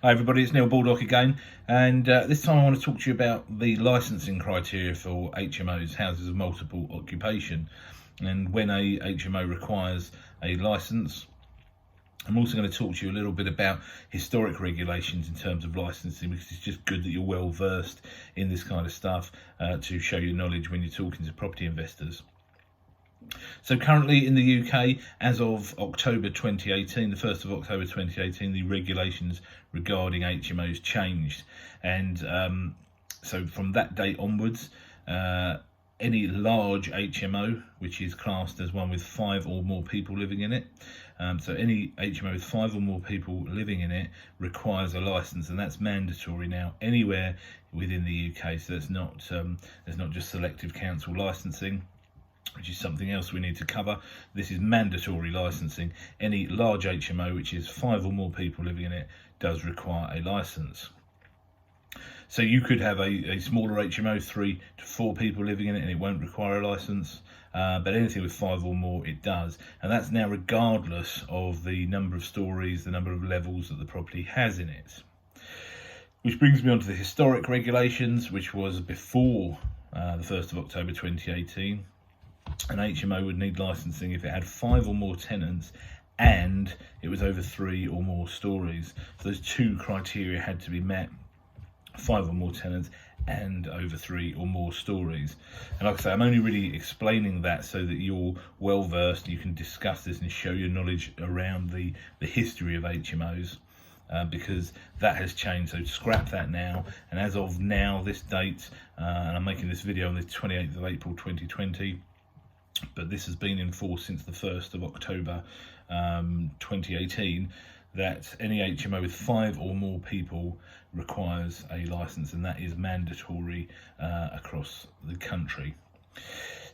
Hi everybody, it's Neil Baldock again, and this time I want to talk to you about the licensing criteria for HMOs, houses of multiple occupation, and when a HMO requires a license. I'm also going to talk to you a little bit about historic regulations in terms of licensing, because it's just good that you're well versed in this kind of stuff to show your knowledge when you're talking to property investors. So currently in the UK, as of October 2018, the 1st of October 2018, the regulations regarding HMOs changed. And so from that date onwards, any large HMO, which is classed as one with 5 or more people living in it, so any HMO with 5 or more people living in it requires a license, and that's mandatory now anywhere within the UK. So that's not there's not just selective council licensing, which is something else we need to cover. This is mandatory licensing. Any large HMO which is 5 or more people living in it does require a license. So you could have a smaller HMO, 3 to 4 people living in it, and it won't require a license. But anything with 5 or more, it does. And that's now regardless of the number of stories, the number of levels that the property has in it. Which brings me on to the historic regulations, which was before the 1st of October 2018. An HMO would need licensing if it had 5 or more tenants and it was over 3 or more stories. So those two criteria had to be met: 5 or more tenants and over 3 or more stories. And like I say, I'm only really explaining that so that you're well versed, you can discuss this and show your knowledge around the history of HMOs. Because that has changed, so scrap that now. And as of now, this date, and I'm making this video on the 28th of April 2020, but this has been in force since the 1st of October 2018, that any HMO with 5 or more people requires a license, and that is mandatory across the country.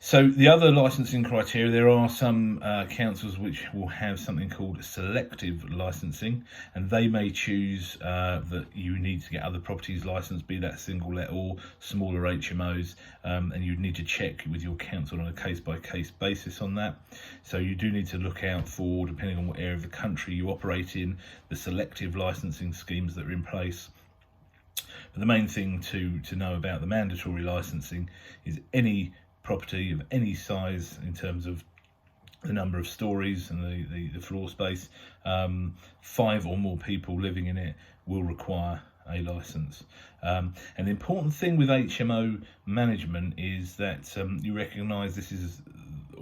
So the other licensing criteria, there are some councils which will have something called selective licensing, and they may choose that you need to get other properties licensed, be that single let or smaller HMOs, and you need to check with your council on a case-by-case basis on that. So you do need to look out for, depending on what area of the country you operate in, the selective licensing schemes that are in place. But the main thing to know about the mandatory licensing is any property of any size in terms of the number of stories and the floor space, 5 or more people living in it will require a license. And the important thing with HMO management is that you recognise this is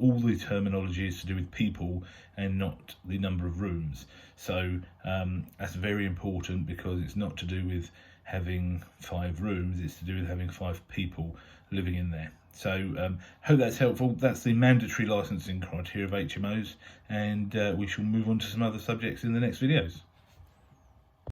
all the terminology is to do with people and not the number of rooms. So that's very important, because it's not to do with having 5 rooms, it's to do with having 5 people living in there. So hope that's helpful. That's the mandatory licensing criteria of HMOs, and we shall move on to some other subjects in the next videos.